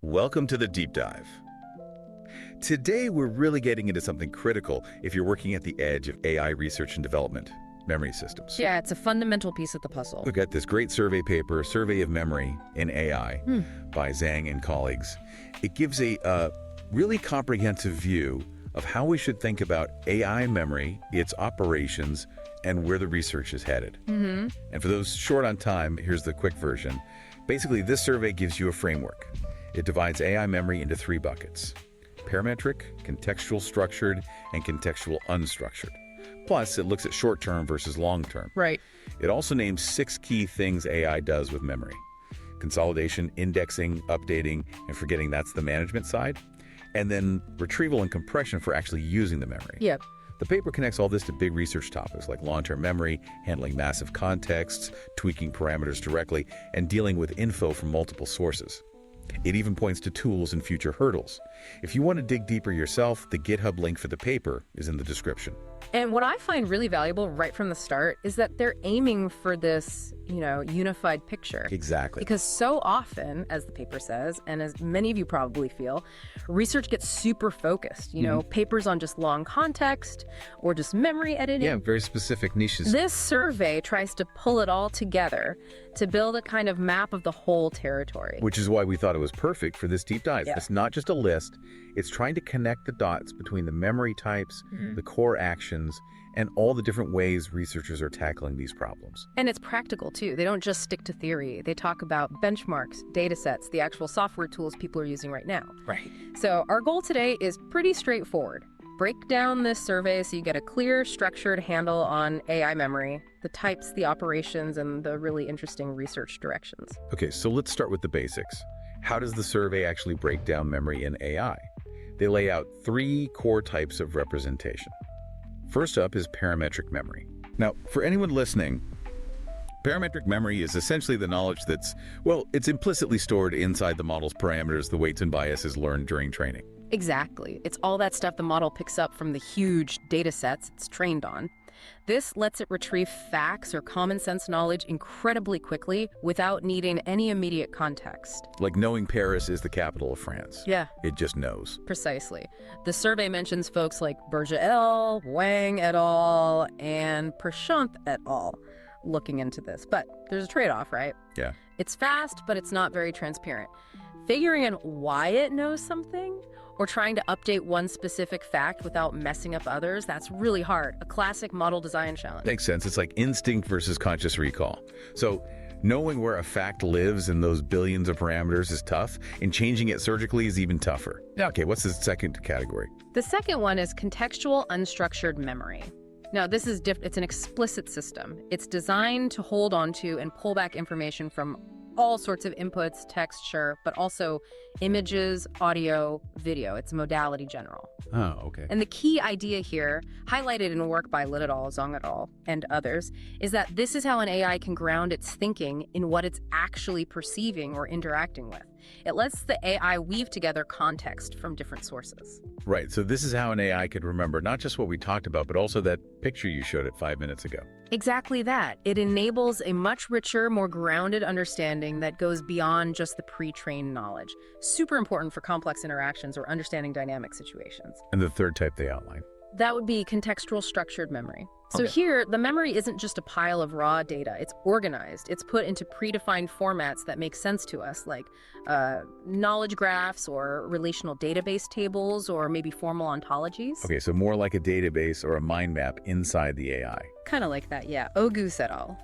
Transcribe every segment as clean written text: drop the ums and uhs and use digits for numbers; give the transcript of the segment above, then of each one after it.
Welcome to the Deep Dive. Today, we're really getting into something critical if you're working at the edge of AI research and development, memory systems. Yeah, it's a fundamental piece of the puzzle. We've got this great survey paper, Survey of Memory in AI, by Zhang and colleagues. It gives a really comprehensive view of how we should think about AI memory, its operations, and where the research is headed. And for those short on time, here's the quick version. Basically, this survey gives you a framework. It divides AI memory into 3 buckets: parametric, contextual structured, and contextual unstructured. Plus, it looks at short-term versus long-term. Right. It also names 6 key things AI does with memory: consolidation, indexing, updating, and forgetting that's the management side, and then retrieval and compression for actually using the memory. Yep. The paper connects all this to big research topics like long-term memory, handling massive contexts, tweaking parameters directly, and dealing with info from multiple sources. It even points to tools and future hurdles. If you want to dig deeper yourself, the GitHub link for the paper is in the description. And what I find really valuable right from the start is that they're aiming for this, unified picture. Exactly. Because so often, as the paper says, and as many of you probably feel, research gets super focused. Papers on just long context or just memory editing. Yeah, very specific niches. This survey tries to pull it all together to build a kind of map of the whole territory. Which is why we thought it was perfect for this deep dive. Yeah. It's not just a list. It's trying to connect the dots between the memory types, the core actions, and all the different ways researchers are tackling these problems. And it's practical, too. They don't just stick to theory. They talk about benchmarks, data sets, the actual software tools people are using right now. Right. So our goal today is pretty straightforward. Break down this survey so you get a clear, structured handle on AI memory, the types, the operations, and the really interesting research directions. Okay, so let's start with the basics. How does the survey actually break down memory in AI? They lay out 3 core types of representation. First up is parametric memory. Now, for anyone listening, parametric memory is essentially the knowledge it's implicitly stored inside the model's parameters, the weights and biases learned during training. Exactly. It's all that stuff the model picks up from the huge data sets it's trained on. This lets it retrieve facts or common sense knowledge incredibly quickly without needing any immediate context. Like knowing Paris is the capital of France. Yeah. It just knows. Precisely. The survey mentions folks like Berger et al., Wang et al., and Prashant et al. Looking into this. But there's a trade-off, right? Yeah. It's fast, but it's not very transparent. Figuring out why it knows something or trying to update one specific fact without messing up others, that's really hard. A classic model design challenge. Makes sense. It's like instinct versus conscious recall. So knowing where a fact lives in those billions of parameters is tough, and changing it surgically is even tougher. Okay, what's the second category? The second one is contextual unstructured memory. Now, this is it's an explicit system. It's designed to hold onto and pull back information from all sorts of inputs, text, sure, but also images, audio, video. It's modality general. Oh, okay. And the key idea here, highlighted in work by Lin et al., Zhang et al., and others, is that this is how an AI can ground its thinking in what it's actually perceiving or interacting with. It lets the AI weave together context from different sources. Right, so this is how an AI could remember not just what we talked about, but also that picture you showed it 5 minutes ago. Exactly that. It enables a much richer, more grounded understanding that goes beyond just the pre-trained knowledge. Super important for complex interactions or understanding dynamic situations. And the third type they outline. That would be contextual structured memory. So Okay. here, the memory isn't just a pile of raw data. It's organized. It's put into predefined formats that make sense to us, like knowledge graphs or relational database tables or maybe formal ontologies. Okay, so more like a database or a mind map inside the AI. Kind of like that, yeah. Ogus et al.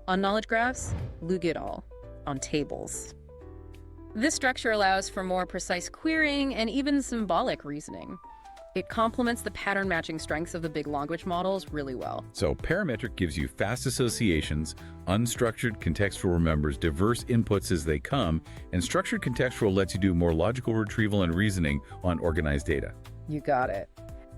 On knowledge graphs, Lug et al. On tables. This structure allows for more precise querying and even symbolic reasoning. It complements the pattern matching strengths of the big language models really well. So parametric gives you fast associations, unstructured contextual remembers diverse inputs as they come, and structured contextual lets you do more logical retrieval and reasoning on organized data. You got it.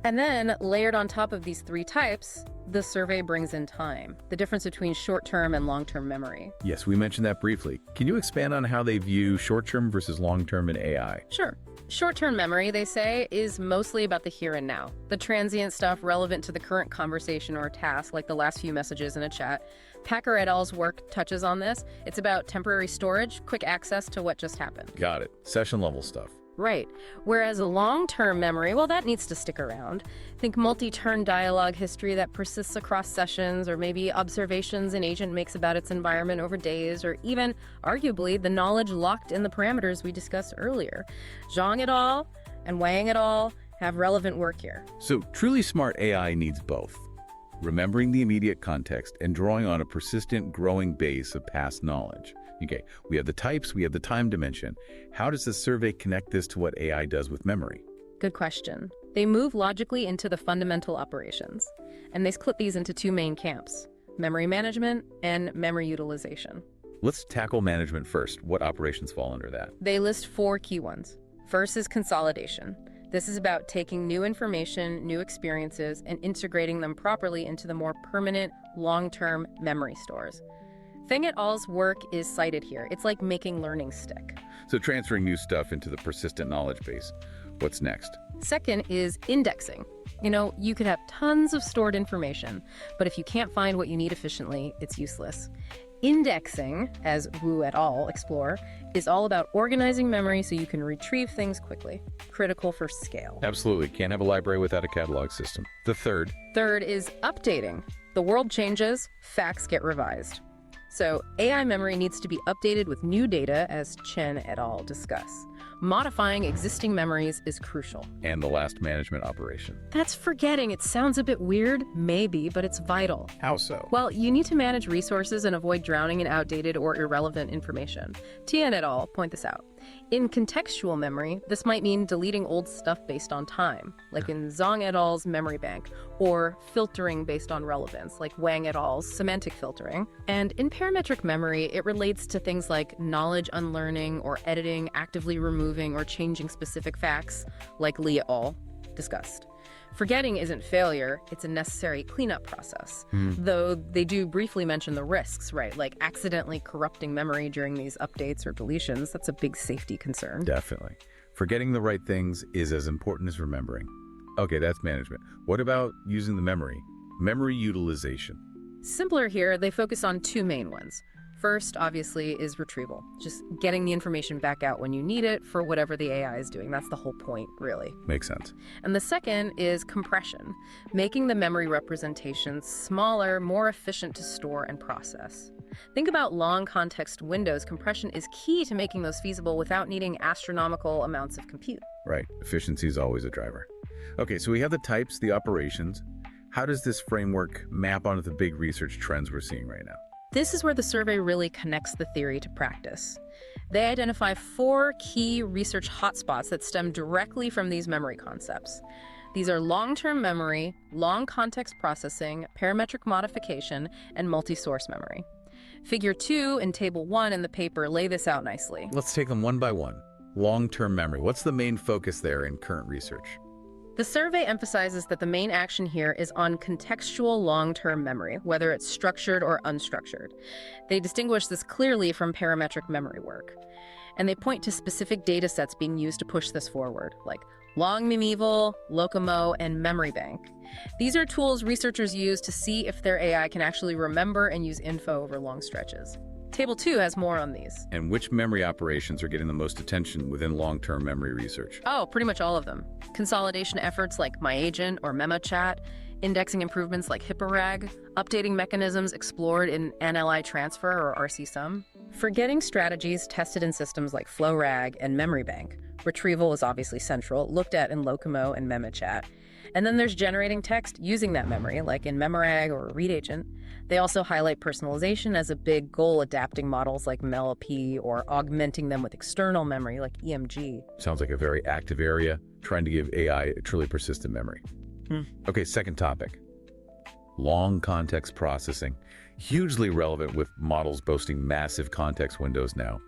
And then, layered on top of these 3 types, the survey brings in time, the difference between short-term and long-term memory. Yes, we mentioned that briefly. Can you expand on how they view short-term versus long-term in AI? Sure. Short-term memory, they say, is mostly about the here and now. The transient stuff relevant to the current conversation or task, like the last few messages in a chat, Packer et al.'s work touches on this. It's about temporary storage, quick access to what just happened. Got it. Session-level stuff. Right. Whereas a long-term memory, well, that needs to stick around. Think multi-turn dialogue history that persists across sessions, or maybe observations an agent makes about its environment over days, or even, arguably, the knowledge locked in the parameters we discussed earlier. Zhang et al. And Wang et al. Have relevant work here. So truly smart AI needs both. Remembering the immediate context and drawing on a persistent, growing base of past knowledge. Okay, we have the types, we have the time dimension. How does the survey connect this to what AI does with memory? Good question. They move logically into the fundamental operations, and they split these into two main camps: memory management and memory utilization. Let's tackle management first. What operations fall under that? They list four key ones. First is consolidation. This is about taking new information, new experiences, and integrating them properly into the more permanent, long-term memory stores. Feng et al.'s work is cited here. It's like making learning stick. So transferring new stuff into the persistent knowledge base. What's next? Second is indexing. You could have tons of stored information, but if you can't find what you need efficiently, it's useless. Indexing, as Wu et al. Explore, is all about organizing memory so you can retrieve things quickly. Critical for scale. Absolutely. Can't have a library without a catalog system. The third is updating. The world changes, facts get revised. So AI memory needs to be updated with new data, as Chen et al. Discuss. Modifying existing memories is crucial. And the last, management operation. That's forgetting. It sounds a bit weird, maybe, but it's vital. How so? Well, you need to manage resources and avoid drowning in outdated or irrelevant information. Tian et al. Point this out. In contextual memory, this might mean deleting old stuff based on time, like in Zhang et al.'s memory bank, or filtering based on relevance, like Wang et al.'s semantic filtering. And in parametric memory, it relates to things like knowledge unlearning or editing, actively removing or changing specific facts, like Li et al. Discussed. Forgetting isn't failure, it's a necessary cleanup process. Though they do briefly mention the risks, right? Like accidentally corrupting memory during these updates or deletions. That's a big safety concern. Definitely. Forgetting the right things is as important as remembering. Okay, that's management. What about using the memory? Memory utilization. Simpler here, they focus on two main ones. First, obviously, is retrieval. Just getting the information back out when you need it for whatever the AI is doing. That's the whole point, really. Makes sense. And the second is compression, making the memory representations smaller, more efficient to store and process. Think about long context windows. Compression is key to making those feasible without needing astronomical amounts of compute. Right. Efficiency is always a driver. Okay, so we have the types, the operations. How does this framework map onto the big research trends we're seeing right now? This is where the survey really connects the theory to practice. They identify four key research hotspots that stem directly from these memory concepts. These are long-term memory, long context processing, parametric modification, and multi-source memory. Figure 2 and Table 1 in the paper lay this out nicely. Let's take them one by one. Long-term memory. What's the main focus there in current research? The survey emphasizes that the main action here is on contextual long-term memory, whether it's structured or unstructured. They distinguish this clearly from parametric memory work. And they point to specific data sets being used to push this forward, like LongMemeval, Locomo, and Memory Bank. These are tools researchers use to see if their AI can actually remember and use info over long stretches. Table 2 has more on these. And which memory operations are getting the most attention within long-term memory research? Oh, pretty much all of them. Consolidation efforts like MyAgent or MemoChat, indexing improvements like HippoRag, updating mechanisms explored in NLI transfer or RC-sum, forgetting strategies tested in systems like FlowRag and Memory Bank. Retrieval is obviously central, looked at in Locomo and MemoChat. And then there's generating text using that memory, like in MemoRag or ReadAgent. They also highlight personalization as a big goal, adapting models like MLP or augmenting them with external memory like EMG. Sounds like a very active area, trying to give AI a truly persistent memory. Okay, second topic. Long context processing. Hugely relevant with models boasting massive context windows now.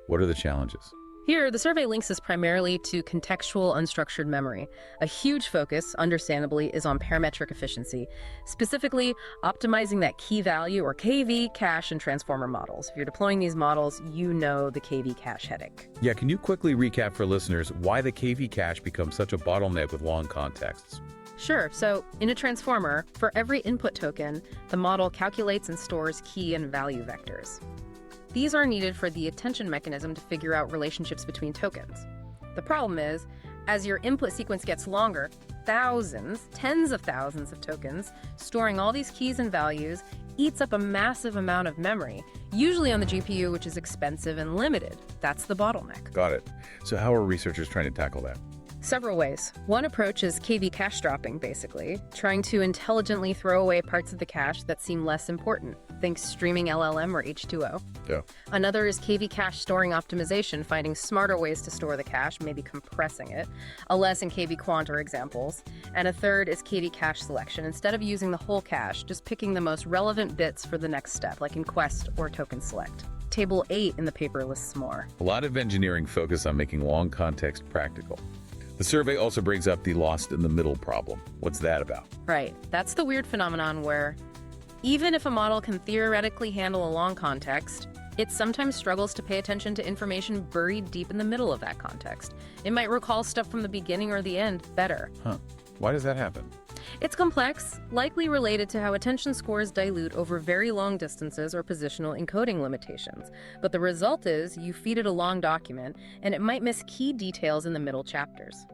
What are the challenges? Here, the survey links this primarily to contextual unstructured memory. A huge focus, understandably, is on parametric efficiency, specifically optimizing that key value or KV cache and transformer models. If you're deploying these models, you know the KV cache headache. Yeah, can you quickly recap for listeners why the KV cache becomes such a bottleneck with long contexts? Sure, so in a transformer, for every input token, the model calculates and stores key and value vectors. These are needed for the attention mechanism to figure out relationships between tokens. The problem is, as your input sequence gets longer, thousands, tens of thousands of tokens, storing all these keys and values, eats up a massive amount of memory, usually on the GPU, which is expensive and limited. That's the bottleneck. Got it. So how are researchers trying to tackle that? Several ways. One approach is KV cache dropping, basically, trying to intelligently throw away parts of the cache that seem less important. Think streaming LLM or H2O. Yeah. Another is KV cache storing optimization, finding smarter ways to store the cache, maybe compressing it. A less in KV quant are examples. And a third is KV cache selection. Instead of using the whole cache, just picking the most relevant bits for the next step, like in quest or token select. Table 8 in the paper lists more. A lot of engineering focus on making long context practical. The survey also brings up the lost in the middle problem. What's that about? Right. That's the weird phenomenon where even if a model can theoretically handle a long context, it sometimes struggles to pay attention to information buried deep in the middle of that context. It might recall stuff from the beginning or the end better. Huh. Why does that happen? It's complex, likely related to how attention scores dilute over very long distances or positional encoding limitations. But the result is you feed it a long document, and it might miss key details in the middle chapters.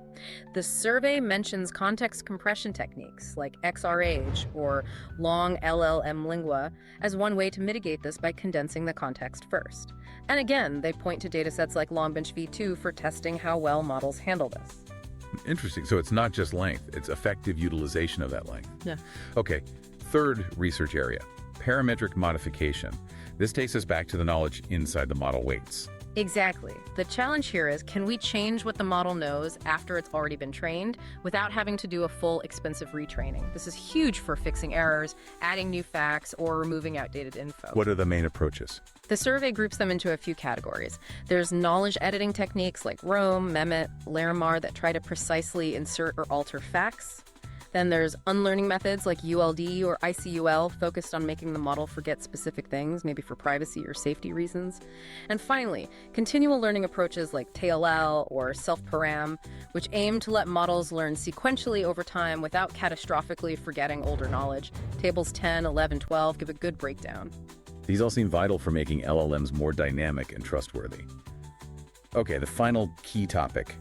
The survey mentions context compression techniques like XRH or long LLM lingua as one way to mitigate this by condensing the context first. And again, they point to datasets like Longbench v2 for testing how well models handle this. Interesting. So it's not just length, it's effective utilization of that length. Yeah. Okay, third research area, parametric modification. This takes us back to the knowledge inside the model weights. Exactly. The challenge here is, can we change what the model knows after it's already been trained without having to do a full expensive retraining? This is huge for fixing errors, adding new facts, or removing outdated info. What are the main approaches? The survey groups them into a few categories. There's knowledge editing techniques like Rome, Mehmet, Larimar that try to precisely insert or alter facts. Then there's unlearning methods like ULD or ICUL focused on making the model forget specific things, maybe for privacy or safety reasons. And finally, continual learning approaches like TLL or self-param, which aim to let models learn sequentially over time without catastrophically forgetting older knowledge. Tables 10, 11, 12 give a good breakdown. These all seem vital for making LLMs more dynamic and trustworthy. Okay, the final key topic.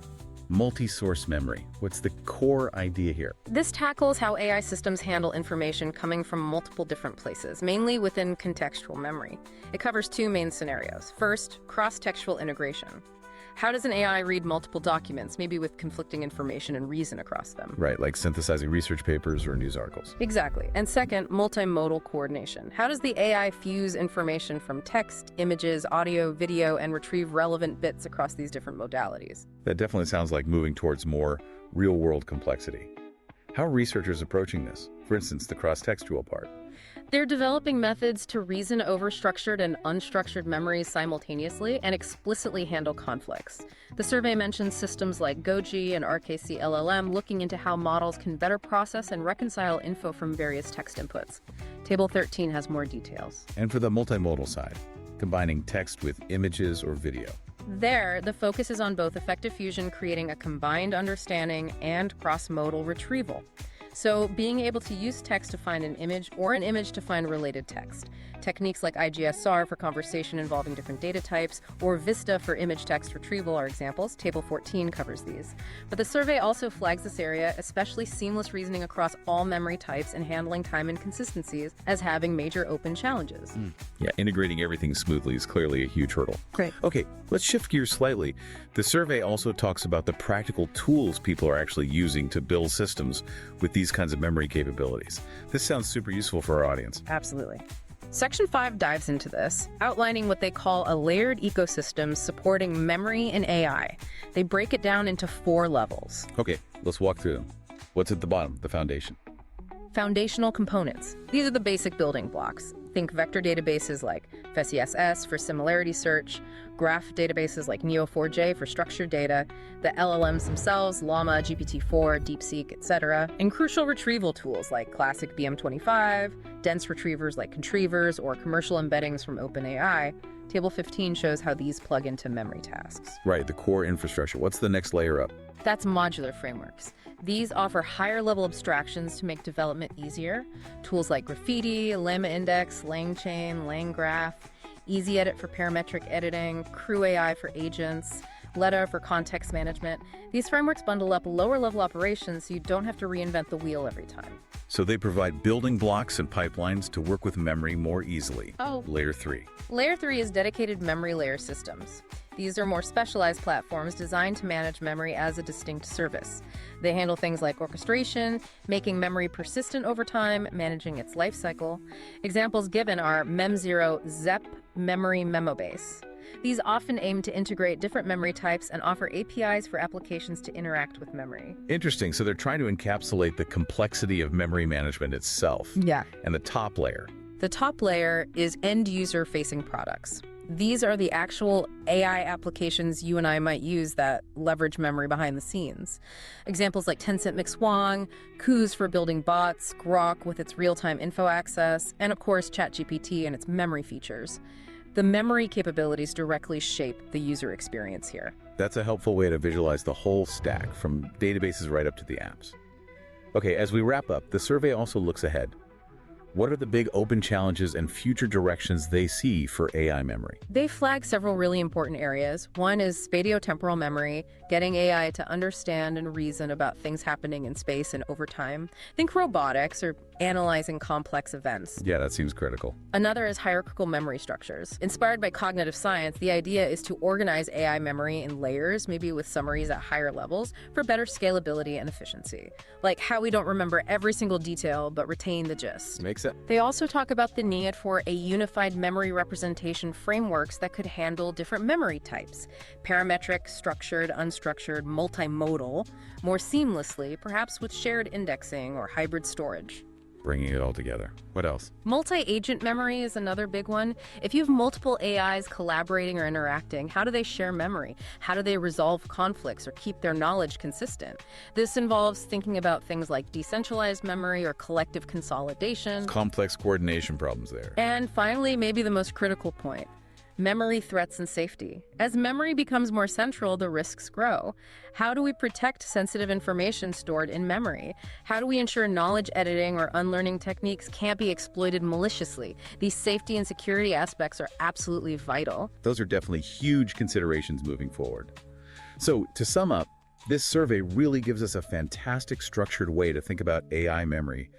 Multi-source memory. What's the core idea here? This tackles how AI systems handle information coming from multiple different places, mainly within contextual memory. It covers two main scenarios. First, cross-textual integration. How does an AI read multiple documents, maybe with conflicting information and reason across them? Right, like synthesizing research papers or news articles. Exactly. And second, multimodal coordination. How does the AI fuse information from text, images, audio, video, and retrieve relevant bits across these different modalities? That definitely sounds like moving towards more real-world complexity. How are researchers approaching this? For instance, the cross-textual part. They're developing methods to reason over structured and unstructured memories simultaneously and explicitly handle conflicts. The survey mentions systems like Goji and RKC LLM looking into how models can better process and reconcile info from various text inputs. Table 13 has more details. And for the multimodal side, combining text with images or video. There, the focus is on both effective fusion, creating a combined understanding, and cross-modal retrieval. So being able to use text to find an image or an image to find related text. Techniques like IGSR for conversation involving different data types or Vista for image text retrieval are examples. Table 14 covers these. But the survey also flags this area, especially seamless reasoning across all memory types and handling time inconsistencies, as having major open challenges. Yeah, integrating everything smoothly is clearly a huge hurdle. Great. Okay, let's shift gears slightly. The survey also talks about the practical tools people are actually using to build systems with these kinds of memory capabilities. This sounds super useful for our audience. Absolutely. Section 5 dives into this, outlining what they call a layered ecosystem supporting memory and AI. They break it down into 4 levels. Okay, let's walk through them. What's at the bottom? The foundation. Foundational components. These are the basic building blocks. Think vector databases like FSESS for similarity search, graph databases like Neo4j for structured data, the LLMs themselves, Llama, GPT-4, DeepSeek, etc., and crucial retrieval tools like classic BM25, dense retrievers like Contrivers, or commercial embeddings from OpenAI, Table 15 shows how these plug into memory tasks. Right, the core infrastructure. What's the next layer up? That's modular frameworks. These offer higher-level abstractions to make development easier. Tools like Graffiti, Lemma Index, LangChain, LangGraph, Easy Edit for parametric editing, Crew AI for agents, Letta for context management. These frameworks bundle up lower-level operations so you don't have to reinvent the wheel every time. So they provide building blocks and pipelines to work with memory more easily. Layer 3. Layer 3 is dedicated memory layer systems. These are more specialized platforms designed to manage memory as a distinct service. They handle things like orchestration, making memory persistent over time, managing its life cycle. Examples given are Mem0 ZEP Memory Memobase. These often aim to integrate different memory types and offer APIs for applications to interact with memory. Interesting. So they're trying to encapsulate the complexity of memory management itself. Yeah. And the top layer. The top layer is end-user facing products. These are the actual AI applications you and I might use that leverage memory behind the scenes. Examples like Tencent Mixhuang, Koo's for building bots, Grok with its real-time info access, and of course ChatGPT and its memory features. The memory capabilities directly shape the user experience here. That's a helpful way to visualize the whole stack, from databases right up to the apps. Okay, as we wrap up, the survey also looks ahead. What are the big open challenges and future directions they see for AI memory? They flag several really important areas. One is spatio-temporal memory, getting AI to understand and reason about things happening in space and over time. Think robotics or analyzing complex events. Yeah, that seems critical. Another is hierarchical memory structures. Inspired by cognitive science, the idea is to organize AI memory in layers, maybe with summaries at higher levels, for better scalability and efficiency. Like how we don't remember every single detail, but retain the gist. Makes sense. They also talk about the need for a unified memory representation frameworks that could handle different memory types, parametric, structured, unstructured, multimodal, more seamlessly, perhaps with shared indexing or hybrid storage. Bringing it all together. What else? Multi-agent memory is another big one. If you have multiple AIs collaborating or interacting, how do they share memory? How do they resolve conflicts or keep their knowledge consistent? This involves thinking about things like decentralized memory or collective consolidation. Complex coordination problems there. And finally, maybe the most critical point, memory threats and safety. As memory becomes more central, the risks grow. How do we protect sensitive information stored in memory? How do we ensure knowledge editing or unlearning techniques can't be exploited maliciously? These safety and security aspects are absolutely vital. Those are definitely huge considerations moving forward. So, to sum up, this survey really gives us a fantastic structured way to think about AI memory.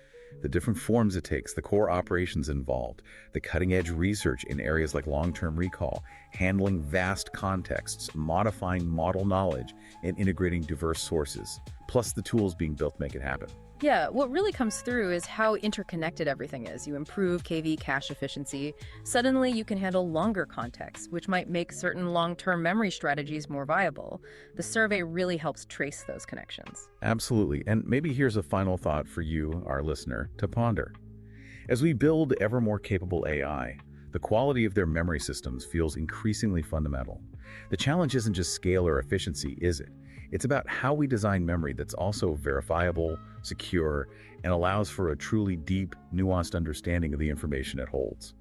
The different forms it takes, the core operations involved, the cutting-edge research in areas like long-term recall, handling vast contexts, modifying model knowledge, and integrating diverse sources, plus the tools being built to make it happen. Yeah, what really comes through is how interconnected everything is. You improve KV cache efficiency. Suddenly, you can handle longer contexts, which might make certain long-term memory strategies more viable. The survey really helps trace those connections. Absolutely. And maybe here's a final thought for you, our listener, to ponder. As we build ever more capable AI, the quality of their memory systems feels increasingly fundamental. The challenge isn't just scale or efficiency, is it? It's about how we design memory that's also verifiable, secure, and allows for a truly deep, nuanced understanding of the information it holds.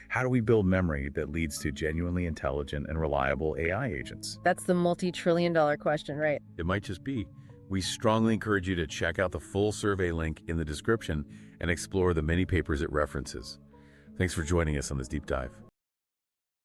How do we build memory that leads to genuinely intelligent and reliable AI agents? That's the multi-trillion-dollar question, right? It might just be. We strongly encourage you to check out the full survey link in the description and explore the many papers it references. Thanks for joining us on this deep dive.